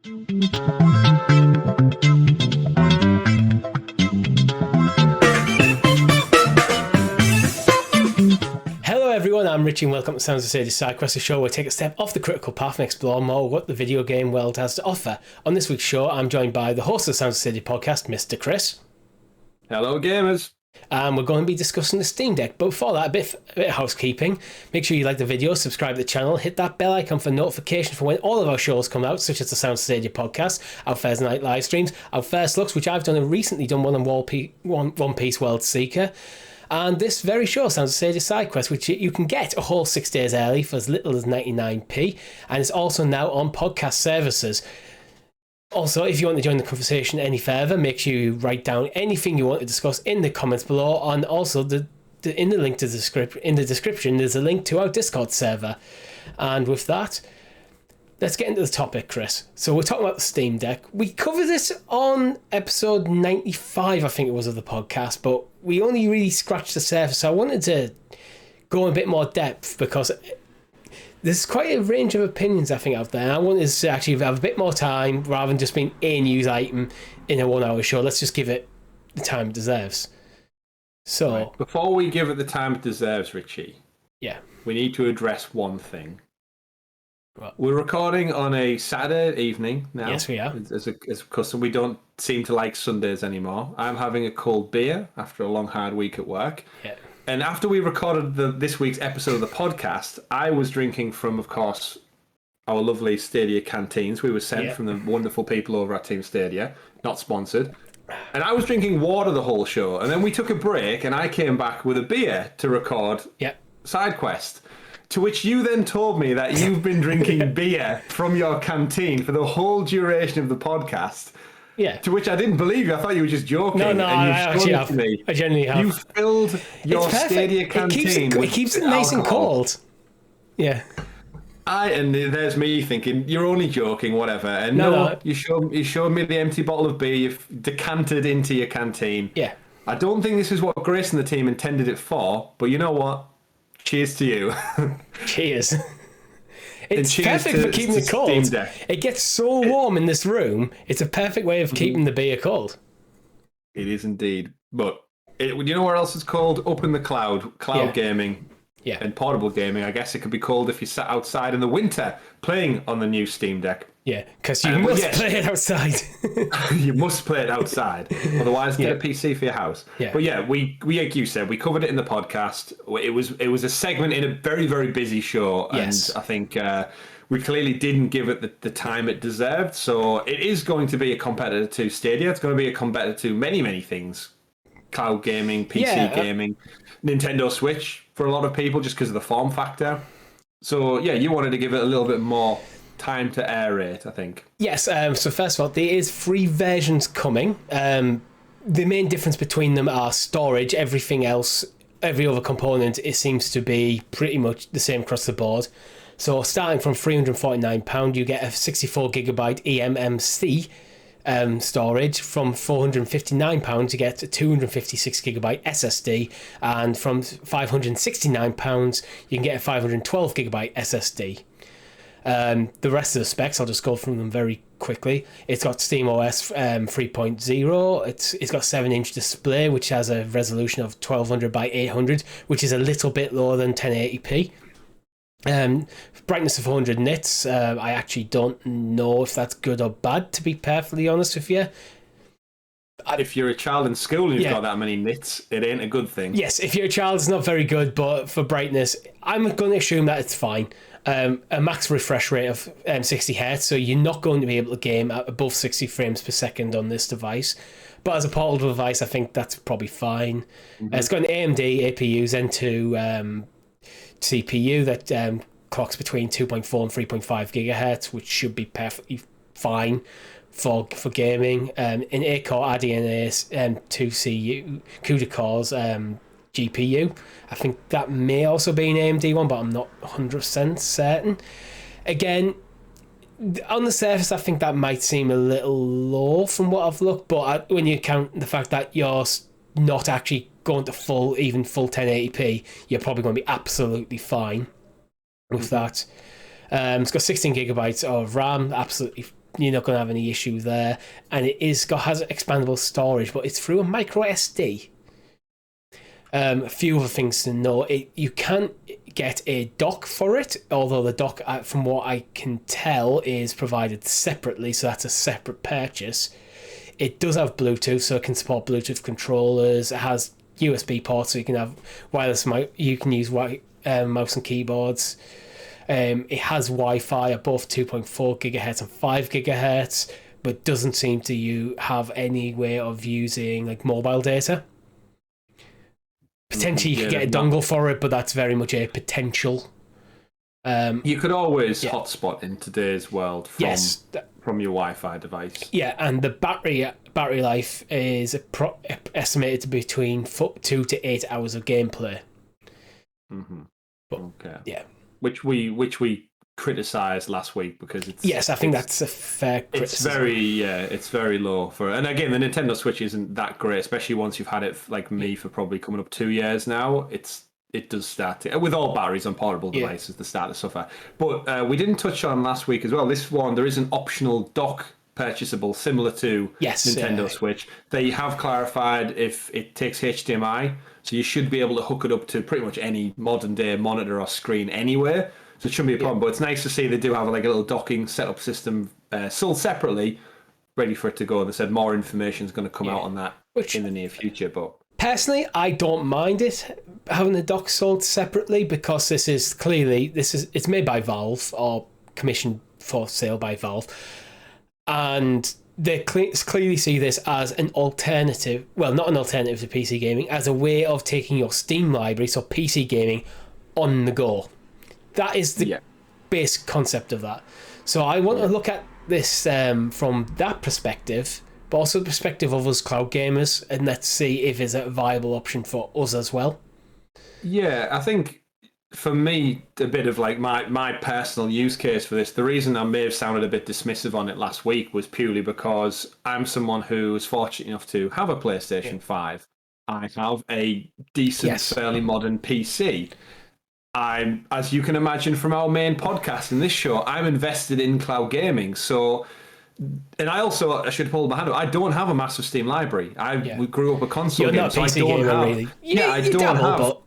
Hello everyone, I'm Richie and welcome to Sounds of Stadia SideQuest, a show where we take a step off the critical path and explore more what the video game world has to offer. On this week's show, I'm joined by the host of the Sounds of Stadia podcast, Mr. Chris. Hello gamers. And we're going to be discussing the Steam Deck, but before that, a bit of housekeeping. Make sure you like the video, subscribe to the channel, hit that bell icon for notification for when all of our shows come out, such as the Sounds of Stadia podcast, our Thursday night live streams, our first looks, which I've recently done one on One Piece World Seeker, and this very show, Sounds of Stadia SideQuest, which you can get a whole 6 days early for as little as 99p, and it's also now on podcast services. Also, if you want to join the conversation any further, make sure you write down anything you want to discuss in the comments below, and also in the link to in the description there's a link to our Discord server. And with that, let's get into the topic, Chris. So we're talking about the Steam Deck. We covered this on episode 95, I think it was, of the podcast, but we only really scratched the surface. So I wanted to go in a bit more depth because there's quite a range of opinions, I think, out there. I wanted to actually have a bit more time rather than just being a news item in a 1 hour show. Let's just give it the time it deserves. So, right. Before we give it the time it deserves, Richie, yeah, we need to address one thing. What? We're recording on a Saturday evening now. Yes, we are. As a custom, we don't seem to like Sundays anymore. I'm having a cold beer after a long, hard week at work. Yeah. And after we recorded this week's episode of the podcast, I was drinking from, of course, our lovely Stadia canteens. We were sent from the wonderful people over at Team Stadia, not sponsored. And I was drinking water the whole show. And then we took a break and I came back with a beer to record SideQuest. To which you then told me that you've been drinking beer from your canteen for the whole duration of the podcast. Yeah. To which I didn't believe you. I thought you were just joking. No, I actually have. Me. I genuinely have. You filled your Stadia canteen. It keeps it nice and cold. Yeah. And there's me thinking you're only joking, whatever. And no. You showed me the empty bottle of beer you've decanted into your canteen. Yeah. I don't think this is what Grace and the team intended it for, but you know what? Cheers to you. Cheers. It's perfect for keeping it cold. It gets so warm in this room. It's a perfect way of keeping the beer cold. It is indeed. But you know where else it's cold? Up in the cloud gaming. Yeah. And portable gaming. I guess it could be cold if you sat outside in the winter playing on the new Steam Deck. Yeah, because you must play it outside. You must play it outside. Otherwise, get a PC for your house. Yeah. But yeah, we like you said, we covered it in the podcast. It was a segment in a very, very busy show. And I think we clearly didn't give it the time it deserved. So it is going to be a competitor to Stadia. It's going to be a competitor to many, many things. Cloud gaming, PC gaming, Nintendo Switch for a lot of people just because of the form factor. So yeah, you wanted to give it a little bit more time to aerate, I think. Yes, so first of all, there is 3 versions coming. The main difference between them are storage. Everything else, every other component, it seems to be pretty much the same across the board. So starting from £349, you get a 64GB eMMC storage. From £459, you get a 256GB SSD, and from £569, you can get a 512GB SSD. The rest of the specs, I'll just go through them very quickly. It's got SteamOS 3.0. It's got 7-inch display, which has a resolution of 1200 by 800, which is a little bit lower than 1080p. Brightness of 400 nits. I actually don't know if that's good or bad, to be perfectly honest with you. If you're a child in school and you've got that many nits, it ain't a good thing. Yes, if you're a child, it's not very good, but for brightness, I'm going to assume that it's fine. A max refresh rate of 60 Hz, so you're not going to be able to game at above 60 frames per second on this device. But as a portable device, I think that's probably fine. It's got an AMD APU Zen 2 CPU that clocks between 2.4 and 3.5 gigahertz, which should be perfectly fine for gaming. An 8-core RDNA 2 CUDA cores GPU. I think that may also be an AMD one, but I'm not 100% certain. Again, on the surface, I think that might seem a little low from what I've looked, but when you count the fact that you're not actually going to full 1080p, you're probably going to be absolutely fine with that. It's got 16 gigabytes of RAM, absolutely you're not going to have any issue there. And it has expandable storage, but it's through a micro SD. A few other things to know. You can get a dock for it, although the dock, from what I can tell, is provided separately, so that's a separate purchase. It does have Bluetooth, so it can support Bluetooth controllers. It has USB ports, so you can have wireless. You can use mouse and keyboards. It has Wi-Fi at both 2.4 gigahertz and 5 gigahertz, but doesn't seem to have any way of using like mobile data. Potentially, you could get a dongle for it, but that's very much a potential. You could always hotspot in today's world from your Wi-Fi device. Yeah, and the battery life is estimated to be between 2 to 8 hours of gameplay. Mm-hmm. But, okay. Yeah. Which we criticised last week because it's... Yes, I think that's a fair criticism. It's very low for... And again, the Nintendo Switch isn't that great, especially once you've had it, like me, for probably coming up 2 years now. It does start to... With all batteries on portable devices, they start to suffer. But we didn't touch on last week as well. This one, there is an optional dock purchasable, similar to Nintendo Switch. They have clarified if it takes HDMI, so you should be able to hook it up to pretty much any modern-day monitor or screen anywhere. So it shouldn't be a problem, but it's nice to see they do have like a little docking setup system sold separately, ready for it to go. They said more information is going to come out on that in the near future. But personally, I don't mind it having the dock sold separately because it's made by Valve or commissioned for sale by Valve, and they clearly see this as an alternative. Well, not an alternative to PC gaming, as a way of taking your Steam library, so PC gaming, on the go. That is the base concept of that. So I want to look at this from that perspective, but also the perspective of us cloud gamers, and let's see if it's a viable option for us as well. Yeah, I think for me, a bit of like my personal use case for this, the reason I may have sounded a bit dismissive on it last week was purely because I'm someone who is fortunate enough to have a PlayStation 5. I have a decent, fairly modern PC. As you can imagine from our main podcast in this show, I'm invested in cloud gaming. So, and I should hold my hand up, I don't have a massive Steam library. We grew up a console gamer, so I don't have. Really. I don't have. But...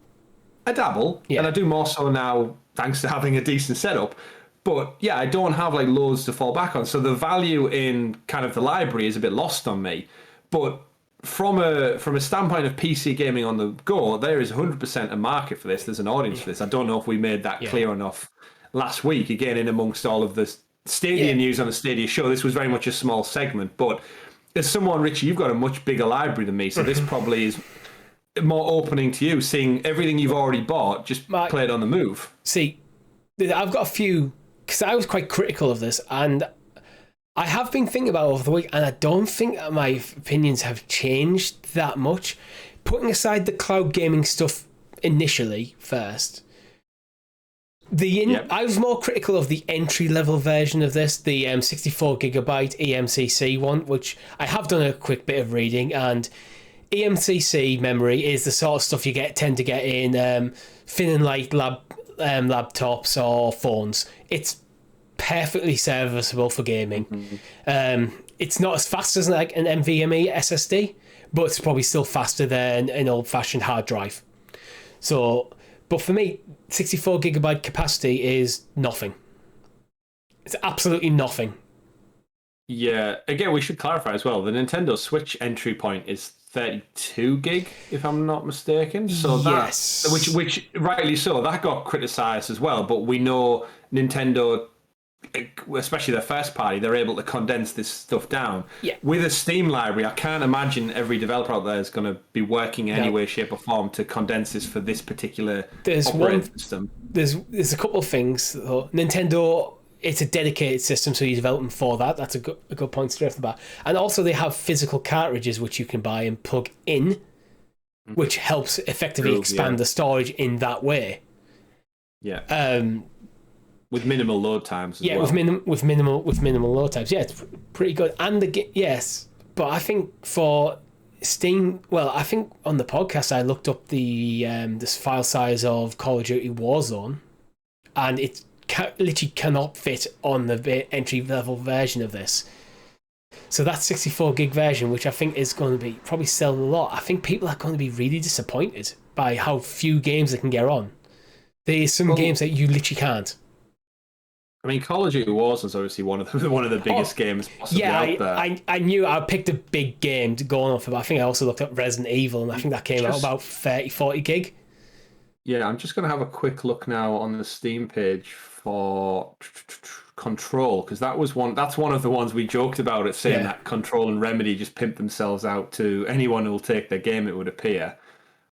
I dabble, and I do more so now thanks to having a decent setup. But yeah, I don't have like loads to fall back on. So the value in kind of the library is a bit lost on me. But from a standpoint of PC gaming on the go, there is 100% a market for this. There's an audience for this. I don't know if we made that clear enough last week. Again, in amongst all of the Stadia news on the Stadia show, this was very much a small segment. But as someone, Richie, you've got a much bigger library than me, so this probably is more opening to you, seeing everything you've already bought, just play it on the move. See, I've got a few, because I was quite critical of this, and I have been thinking about it over the week, and I don't think my opinions have changed that much. Putting aside the cloud gaming stuff initially first, I was more critical of the entry-level version of this, the 64GB eMCC one, which I have done a quick bit of reading, and eMCC memory is the sort of stuff you tend to get in thin and light laptops or phones. It's perfectly serviceable for gaming. It's not as fast as like an NVMe SSD, but it's probably still faster than an old-fashioned hard drive. So, but for me, 64GB capacity is nothing. It's absolutely nothing. Yeah, again, we should clarify as well. The Nintendo Switch entry point is 32 gig, if I'm not mistaken. So yes, which rightly so, that got criticised as well. But we know Nintendo, especially their first party, they're able to condense this stuff down. Yeah. With a Steam library, I can't imagine every developer out there is going to be working in any way, shape, or form to condense this for this particular operating system. There's a couple of things though. Nintendo, it's a dedicated system, so you develop them for that. That's a good point straight off the bat. And also they have physical cartridges which you can buy and plug in, which helps effectively expand the storage in that way. Yeah. With minimal load times as well. with minimal load times. Yeah, it's pretty good. And but I think for Steam, I think on the podcast I looked up the this file size of Call of Duty Warzone, and it's literally cannot fit on the entry level version of this. So that 64 gig version, which I think is going to be probably selling a lot, I think people are going to be really disappointed by how few games they can get on. There's some games that you literally can't. I mean, Call of Duty Warzone is obviously one of the biggest games possibly out there. I knew I picked a big game to go on for, but I think I also looked at Resident Evil, and I think that came out about 30, 40 gig. Yeah, I'm just going to have a quick look now on the Steam page for Control, because that's one of the ones we joked about, it saying that Control and Remedy just pimp themselves out to anyone who will take their game, it would appear.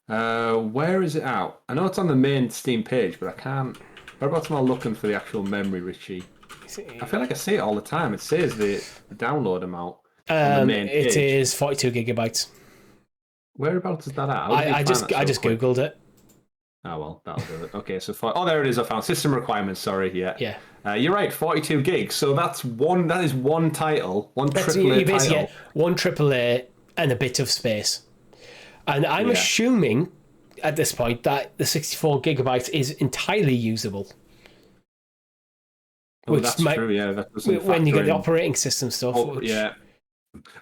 Where is it out? I know it's on the main Steam page, but I can't. Whereabouts am I looking for the actual memory, Richie? I feel like I see it all the time. It says the download amount on the main page. It is 42 gigabytes. Whereabouts is that at? I just googled it. Oh well, that'll do it. Okay, so there it is. I found system requirements. Sorry, yeah. You're right. 42 gigs. So that is one title, one AAA title. One AAA and a bit of space. And I'm assuming at this point that the 64 gigabytes is entirely usable. Oh, that's true. Yeah, that doesn't when you get the operating system stuff.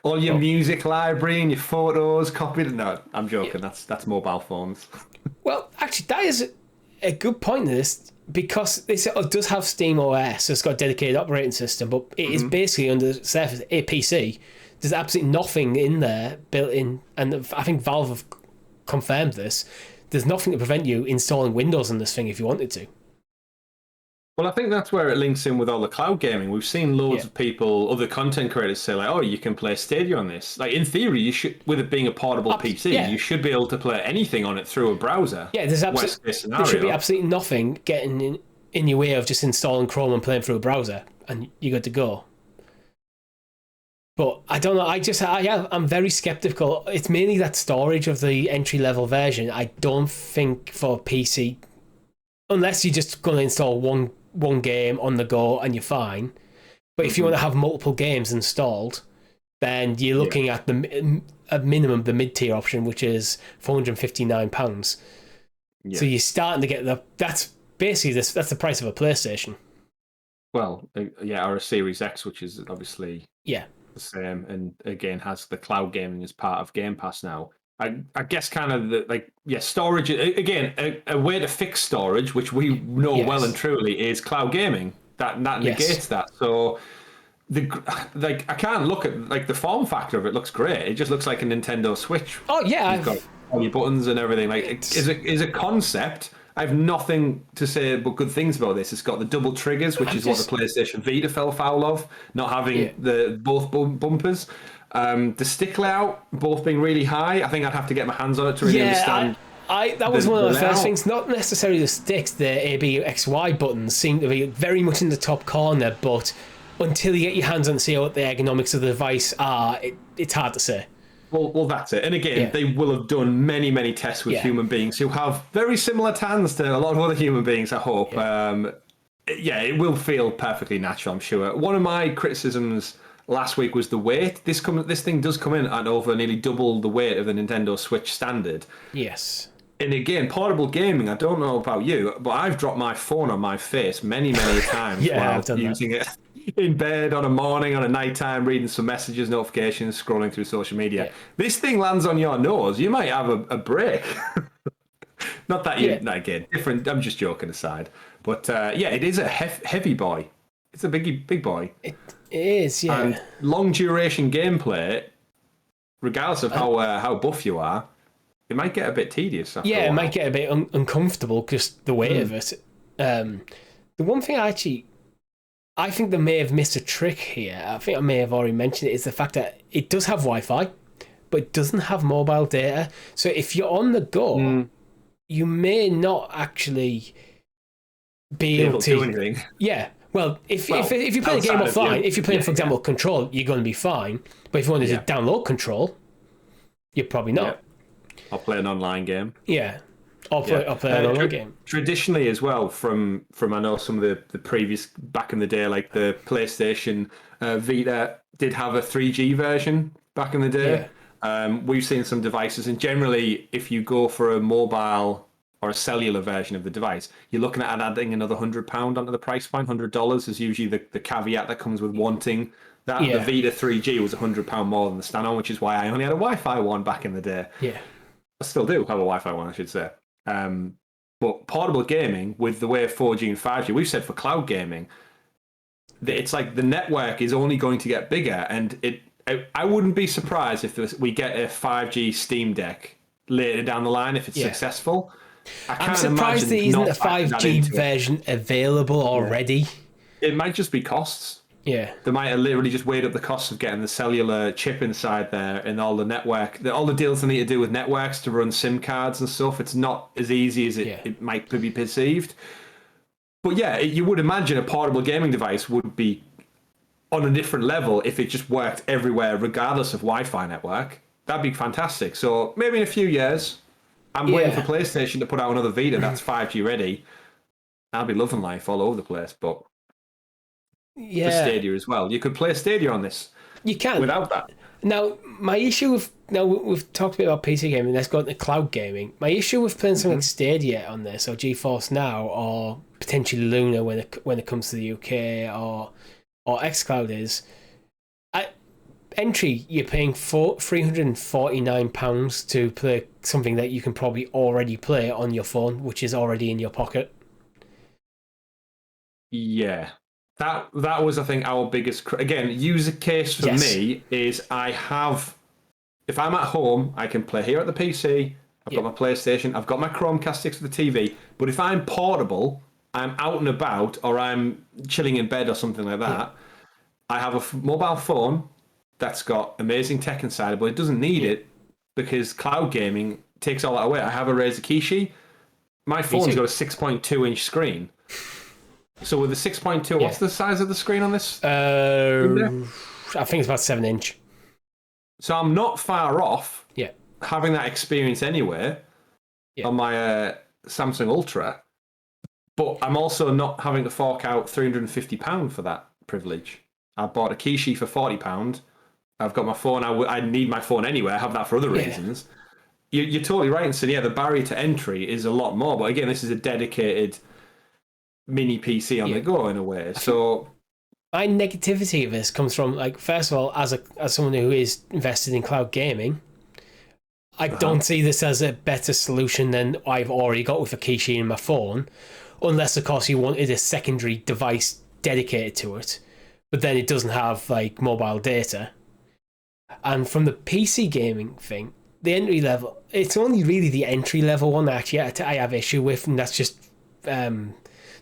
All your music library and your photos copied. No, I'm joking. That's mobile phones. Well, actually, that is a good point in this, because this does have Steam OS, so it's got a dedicated operating system, but it is basically under the surface a PC. There's absolutely nothing in there built in, and I think Valve have confirmed this. There's nothing to prevent you installing Windows on this thing if you wanted to. Well, I think that's where it links in with all the cloud gaming. We've seen loads of people, other content creators, say like, "Oh, you can play Stadia on this." Like in theory, you should, with it being a portable PC, you should be able to play anything on it through a browser. Yeah, there should be absolutely nothing getting in your way of just installing Chrome and playing through a browser, and you're good to go. But I don't know. I'm very skeptical. It's mainly that storage of the entry level version. I don't think for PC, unless you're just going to install one game on the go and you're fine. But if you want to have multiple games installed, then you're looking at at minimum the mid-tier option, which is £459. So you're starting to get that's basically that's the price of a PlayStation. Well, or a Series X, which is obviously the same, and again has the cloud gaming as part of Game Pass now. I guess kind of storage again, a way to fix storage, which we know well and truly is cloud gaming. That negates that. So I can't look at the form factor of it. Looks great. It just looks like a Nintendo Switch. Oh yeah, you've got all your buttons and everything. Is a concept. I have nothing to say but good things about this. It's got the double triggers, which is what the PlayStation Vita fell foul of, not having both bumpers. The stick layout, both being really high. I think I'd have to get my hands on it to really understand. That was one of the first things. Not necessarily the sticks. The A, B, X, Y buttons seem to be very much in the top corner, but until you get your hands on and see what the ergonomics of the device are, it's hard to say. Well, that's it. And again, they will have done many, many tests with human beings who have very similar tans to a lot of other human beings, I hope. It will feel perfectly natural, I'm sure. One of my criticisms last week was the weight. This thing does come in at over nearly double the weight of the Nintendo Switch standard. Yes. And again, portable gaming, I don't know about you, but I've dropped my phone on my face many, many times while using it in bed, on a morning, on a nighttime, reading some messages, notifications, scrolling through social media. Yeah. This thing lands on your nose, you might have a break. Not that again, different. I'm just joking aside. But it is a heavy boy. It's a big boy. It is, yeah. And long duration gameplay, regardless of how buff you are, it might get a bit tedious. It might get a bit uncomfortable, just the weight of it. The one thing I think they may have missed a trick here. I think I may have already mentioned it, is the fact that it does have Wi-Fi, but it doesn't have mobile data. So if you're on the go, you may not actually be able to do anything. Yeah. Well, if you're playing a game offline, if you're playing, for example, Control, you're going to be fine. But if you wanted to download Control, you're probably not. I'll play an online game. Yeah. I'll play an online game. Traditionally as well, from I know some of the previous, back in the day, like the PlayStation Vita did have a 3G version back in the day. Yeah. We've seen some devices, and generally, if you go for a mobile or a cellular version of the device, you're looking at adding another £100 onto the price point. $100 is usually the caveat that comes with wanting that. The Vita 3G was £100 more than the stand-on, which is why I only had a Wi-Fi one back in the day. Yeah. I still do have a Wi-Fi one, I should say. But portable gaming, with the way of 4G and 5G, we've said for cloud gaming, it's like the network is only going to get bigger, and I wouldn't be surprised if we get a 5G Steam Deck later down the line if it's successful. I'm surprised there isn't a 5G version available already. It might just be costs. Yeah, they might have literally just weighed up the cost of getting the cellular chip inside there and all the network, all the deals they need to do with networks to run SIM cards and stuff. It's not as easy as it might be perceived. But yeah, you would imagine a portable gaming device would be on a different level if it just worked everywhere, regardless of Wi-Fi network. That'd be fantastic. So maybe in a few years, I'm waiting for PlayStation to put out another Vita that's 5G ready. I'll be loving life all over the place, but. For Stadia as well. You could play Stadia on this. You can. Without that. Now, my issue with... Now, we've talked a bit about PC gaming. Let's go into cloud gaming. My issue with playing something like Stadia on this, or GeForce Now, or potentially Luna when it comes to the UK, or xCloud is... entry, you're paying £349 to play something that you can probably already play on your phone, which is already in your pocket. Yeah. That was, I think, our biggest... Again, user case for me is if I'm at home, I can play here at the PC, I've got my PlayStation, I've got my Chromecast sticks for the TV, but if I'm portable, I'm out and about, or I'm chilling in bed or something like that, I have a mobile phone that's got amazing tech inside it, but it doesn't need it because cloud gaming takes all that away. I have a Razer Kishi. My phone's got a 6.2-inch screen. So with the 6.2, what's the size of the screen on this? I think it's about 7-inch. So I'm not far off having that experience anyway on my Samsung Ultra, but I'm also not having to fork out £350 for that privilege. I bought a Kishi for £40. I've got my phone. I need my phone anyway. I have that for other reasons. You're totally right in saying, the barrier to entry is a lot more. But again, this is a dedicated mini PC on the go in a way. So my negativity of this comes from, like, first of all, as someone who is invested in cloud gaming, I don't see this as a better solution than I've already got with a Kishi in my phone, unless of course you wanted a secondary device dedicated to it, but then it doesn't have like mobile data. And from the PC gaming thing, the entry level, it's only really the entry level one actually I have issue with, and that's just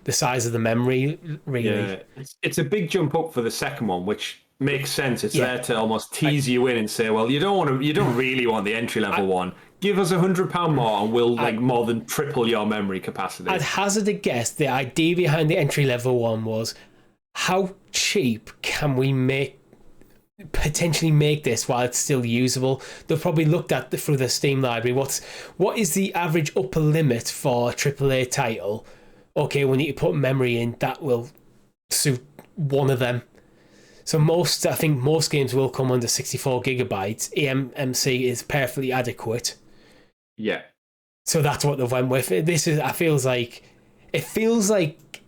the size of the memory, really. Yeah, it's a big jump up for the second one, which makes sense. It's there to almost tease you in and say, well, you don't really want the entry level one. Give us £100 more, and we'll more than triple your memory capacity. I'd hazard a guess the idea behind the entry level one was, how cheap can we potentially make this while it's still usable? They've probably looked at through the Steam library. What is the average upper limit for a AAA title? Okay, we need to put memory in that will suit one of them. So I think most games will come under 64 gigabytes. eMMC is perfectly adequate. Yeah. So that's what they've went with. It feels like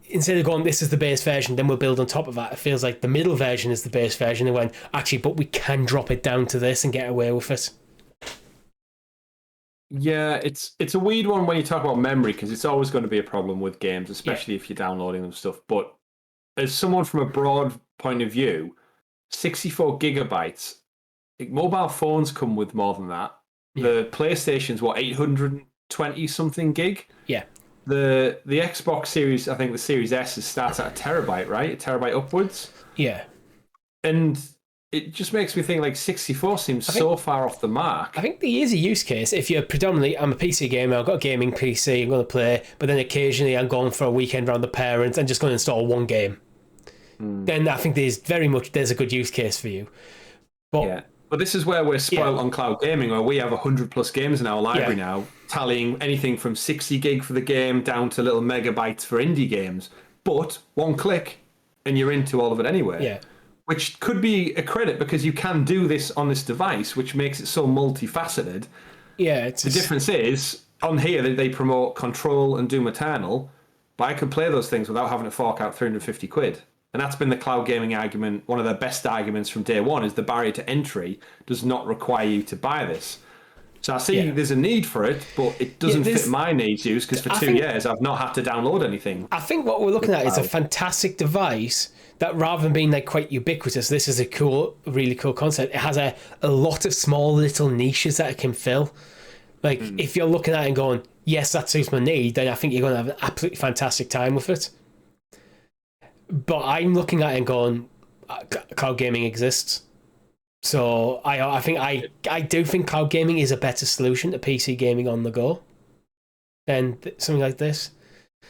instead of going, this is the base version, then we'll build on top of that, it feels like the middle version is the base version. They went, actually, but we can drop it down to this and get away with it. Yeah, it's a weird one when you talk about memory, because it's always going to be a problem with games, especially if you're downloading them stuff. But as someone from a broad point of view, 64 gigabytes, mobile phones come with more than that. Yeah. The PlayStation's 820 something gig. Yeah. The Xbox Series, I think the Series S starts at a terabyte, right? A terabyte upwards. Yeah. And it just makes me think like 64 seems so far off the mark. I think there is a use case. If you're predominantly, I'm a PC gamer, I've got a gaming PC, I'm going to play, but then occasionally I'm going for a weekend around the parents and just going to install one game. Then I think there's a good use case for you. But this is where we're spoiled on cloud gaming, where we have 100+ games in our library now, tallying anything from 60 gig for the game down to little megabytes for indie games. But one click and you're into all of it anyway. Yeah. Which could be a credit, because you can do this on this device, which makes it so multifaceted. Yeah. The difference is, on here they promote Control and Doom Eternal, but I can play those things without having to fork out 350 quid. And that's been the cloud gaming argument. One of the best arguments from day one is the barrier to entry does not require you to buy this. So I see there's a need for it, but it doesn't fit my needs use because for 2 years I've not had to download anything. I think what we're looking at is a fantastic device that, rather than being like quite ubiquitous, this is a cool, really cool concept. It has a lot of small little niches that it can fill. Like if you're looking at it and going, yes, that suits my need, then I think you're going to have an absolutely fantastic time with it. But I'm looking at it and going, cloud gaming exists. So I do think cloud gaming is a better solution to PC gaming on the go than something like this.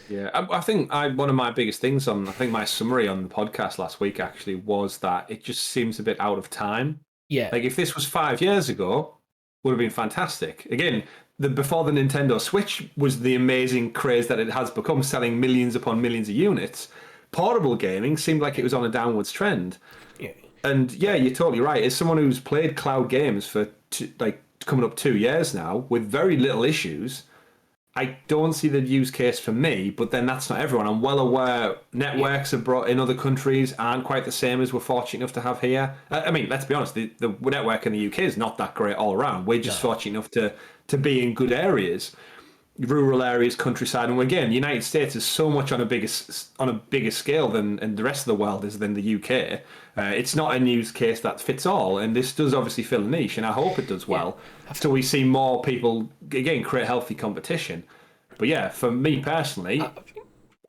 Yeah, I think one of my biggest things my summary on the podcast last week actually was that it just seems a bit out of time. Yeah. Like if this was 5 years ago, would have been fantastic. Again, before the Nintendo Switch was the amazing craze that it has become, selling millions upon millions of units. Portable gaming seemed like it was on a downwards trend. Yeah. And yeah, you're totally right. As someone who's played cloud games for coming up 2 years now with very little issues, I don't see the use case for me, but then that's not everyone. I'm well aware networks are brought in other countries aren't quite the same as we're fortunate enough to have here. I mean, let's be honest, the network in the UK is not that great all around. We're just fortunate enough to be in good areas, rural areas, countryside. And again, the United States is so much on a bigger scale than the rest of the world is than the UK. It's not a use case that fits all, and this does obviously fill a niche, and I hope it does well. So we see more people, again, create healthy competition. But yeah, for me personally,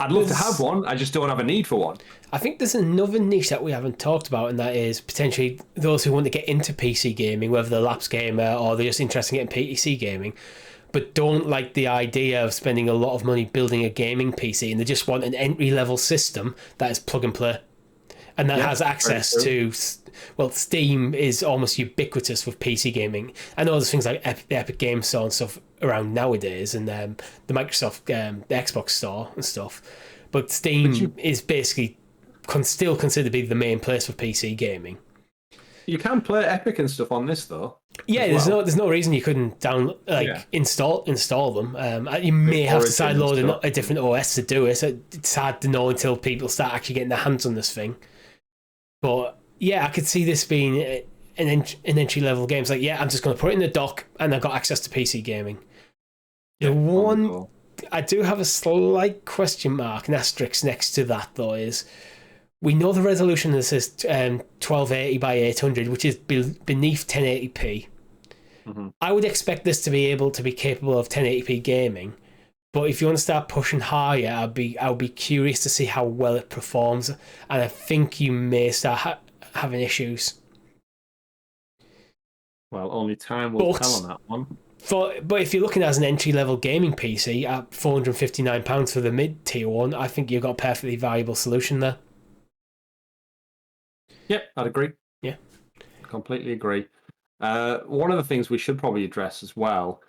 I'd love to have one. I just don't have a need for one. I think there's another niche that we haven't talked about, and that is potentially those who want to get into PC gaming, whether they're a lapsed gamer or they're just interested in getting PC gaming, but don't like the idea of spending a lot of money building a gaming PC, and they just want an entry-level system that is plug and play. And that has access to, well, Steam is almost ubiquitous with PC gaming. I know there's things like the Epic Game Store and stuff around nowadays, and the Microsoft, the Xbox Store and stuff. But Steam is basically still considered to be the main place for PC gaming. You can play Epic and stuff on this though. Yeah, there's no reason you couldn't install them. You may have to sideload a different OS to do it. It's hard to know until people start actually getting their hands on this thing. But yeah, I could see this being an entry-level game. It's like, yeah, I'm just going to put it in the dock and I've got access to PC gaming. The one I do have a slight question mark, an asterisk next to that, though, is we know the resolution of this is 1280 by 800, which is beneath 1080p. Mm-hmm. I would expect this to be able to be capable of 1080p gaming. But if you want to start pushing higher, I would be curious to see how well it performs, and I think you may start having issues. Well, only time will tell on that one. But if you're looking at an entry-level gaming PC at £459 for the mid-tier one, I think you've got a perfectly viable solution there. Yep, I'd agree. Yeah, completely agree. One of the things we should probably address as well,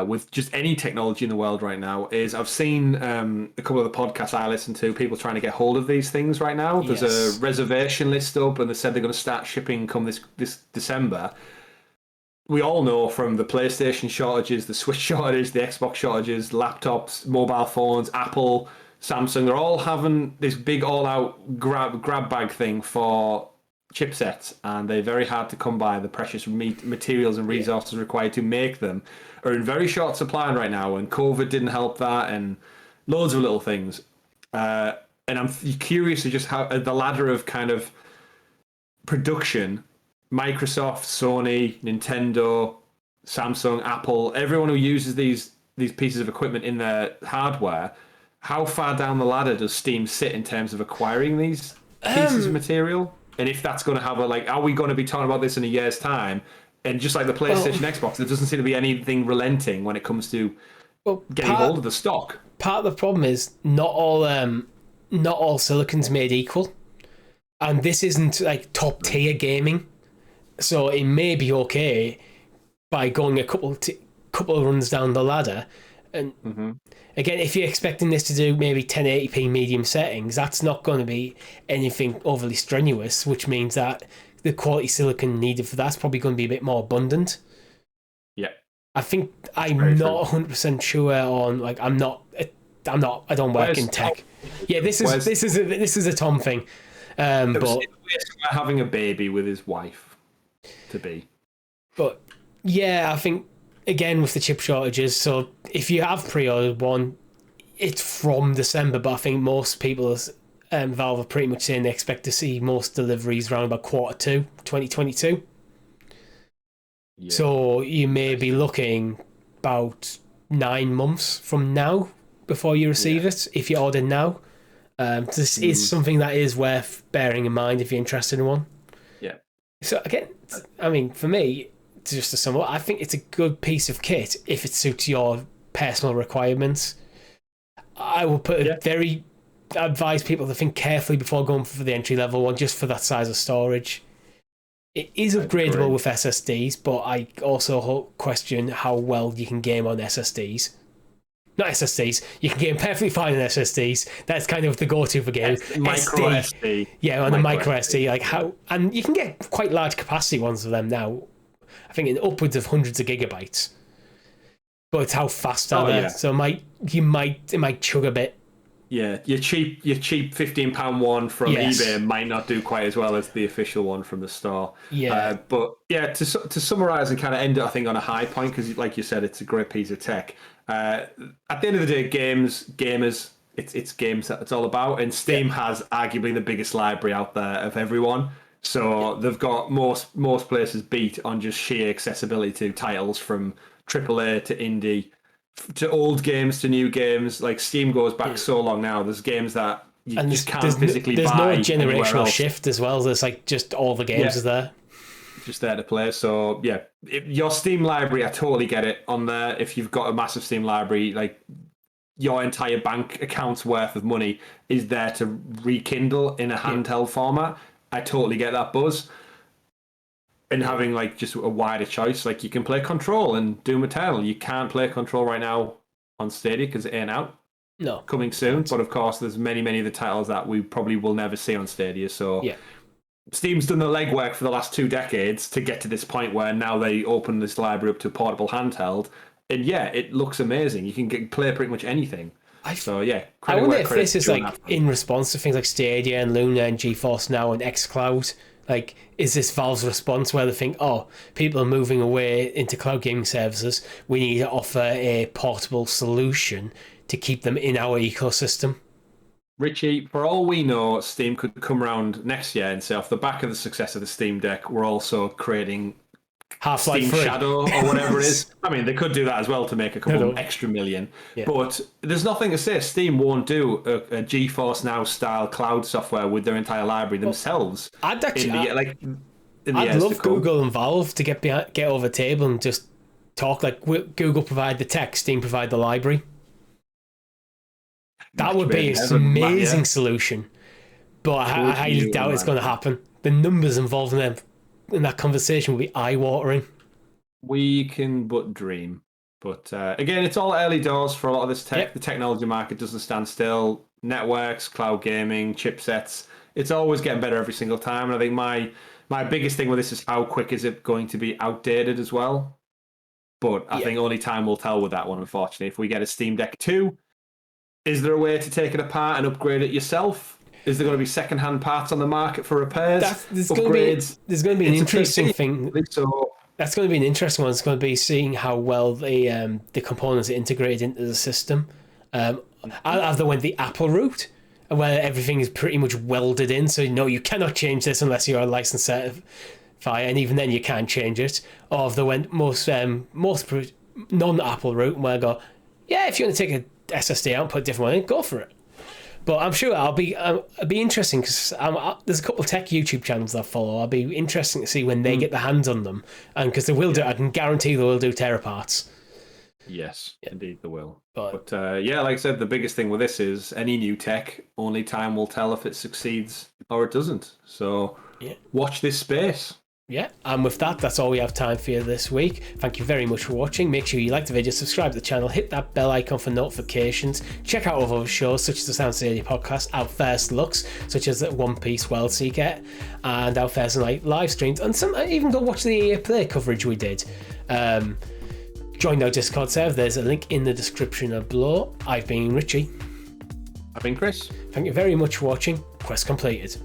with just any technology in the world right now, is I've seen a couple of the podcasts I listen to, people trying to get hold of these things right now. There's a reservation list up, and they said they're going to start shipping come this December. We all know from the PlayStation shortages, the Switch shortages, the Xbox shortages, laptops, mobile phones, Apple, Samsung, they're all having this big all-out grab bag thing for chipsets, and they're very hard to come by. The precious materials and resources required to make them are in very short supply right now, and COVID didn't help that, and loads of little things. And I'm curious to just how the ladder of kind of production, Microsoft, Sony, Nintendo, Samsung, Apple, everyone who uses these pieces of equipment in their hardware, how far down the ladder does Steam sit in terms of acquiring these pieces of material? And if that's going to have are we going to be talking about this in a year's time? And just like the PlayStation, Xbox, there doesn't seem to be anything relenting when it comes to getting hold of the stock. Part of the problem is not all silicon's made equal, and this isn't like top tier gaming, so it may be okay by going a couple of runs down the ladder. And again, if you're expecting this to do maybe 1080p medium settings, that's not going to be anything overly strenuous, which means that the quality silicon needed for that's probably going to be a bit more abundant. Yeah. I think I'm not 100% sure on like I don't work in tech. Yeah, this is a Tom thing. But having a baby with his wife to be. But yeah, I think again with the chip shortages, so if you have pre-ordered one, it's from December, but I think most people Valve are pretty much saying they expect to see most deliveries around about Q2 2022. Yeah. So you may be looking about 9 months from now before you receive it if you order now. This is something that is worth bearing in mind if you're interested in one. Yeah. So again, I mean, for me, just to sum up, I think it's a good piece of kit if it suits your personal requirements. I will advise people to think carefully before going for the entry level one, just for that size of storage. It is upgradable with SSDs, but I also question how well you can game on SSDs. Not SSDs. You can game perfectly fine on SSDs. That's kind of the go-to for gaming. Micro SD. Yeah, on the micro SD. Like and you can get quite large capacity ones of them now. I think in upwards of hundreds of gigabytes. But it's how fast are they? Yeah. So it might chug a bit. Yeah, your cheap £15 one from eBay might not do quite as well as the official one from the store. Yeah, but yeah, to summarize and kind of end it, I think on a high point, because like you said, it's a great piece of tech. At the end of the day, gamers, it's games that it's all about, and Steam has arguably the biggest library out there of everyone. So they've got most places beat on just sheer accessibility to titles from AAA to indie, to old games to new games. Like Steam goes back so long now. There's games that you just can't physically buy. There's no generational shift as well. There's like just all the games are there. Just there to play. So yeah, your Steam library, I totally get it on there. If you've got a massive Steam library, like your entire bank account's worth of money is there to rekindle in a handheld format. I totally get that buzz. And having like just a wider choice, like you can play Control and Doom Eternal. You can't play Control right now on Stadia because it ain't out. No, coming soon. But of course, there's many of the titles that we probably will never see on Stadia. So Steam's done the legwork for the last 2 decades to get to this point where now they open this library up to portable handheld, and it looks amazing. You can play pretty much anything. I wonder if this is like in response to things like Stadia and Luna and GeForce Now and xCloud. Like, is this Valve's response where they think, people are moving away into cloud gaming services, we need to offer a portable solution to keep them in our ecosystem? Richie, for all we know, Steam could come around next year and say, off the back of the success of the Steam Deck, we're also creating Half-Life Steam 3. Shadow or whatever it is. I mean, they could do that as well to make a couple extra million. Yeah. But there's nothing to say Steam won't do a GeForce Now style cloud software with their entire library themselves. I'd love Google and Valve to get over the table and just talk like Google provide the tech, Steam provide the library. That would be an amazing solution. But I highly doubt it's going to happen. The numbers involved in that conversation will be eye-watering. We can but dream. But again, it's all early doors for a lot of this tech. The technology market doesn't stand still. Networks, cloud gaming, chipsets. It's always getting better every single time. And I think my biggest thing with this is how quick is it going to be outdated as well. But I think only time will tell with that one, unfortunately. If we get a Steam Deck 2, is there a way to take it apart and upgrade it yourself? Is there going to be second-hand parts on the market for repairs, upgrades? There's going to be an interesting thing. That's going to be an interesting one. It's going to be seeing how well the components are integrated into the system. Either went the Apple route, where everything is pretty much welded in, so you cannot change this unless you're a licensed certifier, and even then you can't change it. Or if they went most non-Apple route, where I go, if you want to take a SSD out and put a different one in, go for it. But I'm sure it'll be interesting because there's a couple of tech YouTube channels I follow. I'll be interesting to see when they get their hands on them, and because they will do, I can guarantee they will do tear aparts. Yes, indeed they will. But like I said, the biggest thing with this is any new tech, only time will tell if it succeeds or it doesn't. So watch this space. Yeah, and with that, that's all we have time for you this week. Thank you very much for watching. Make sure you like the video, subscribe to the channel, hit that bell icon for notifications. Check out other shows such as the Sound Stadia podcast, Our First Looks, such as One Piece World Seeker, and Our Thursday Night live streams, and even go watch the EA Play coverage we did. Join our Discord server. There's a link in the description below. I've been Richie. I've been Chris. Thank you very much for watching. Quest completed.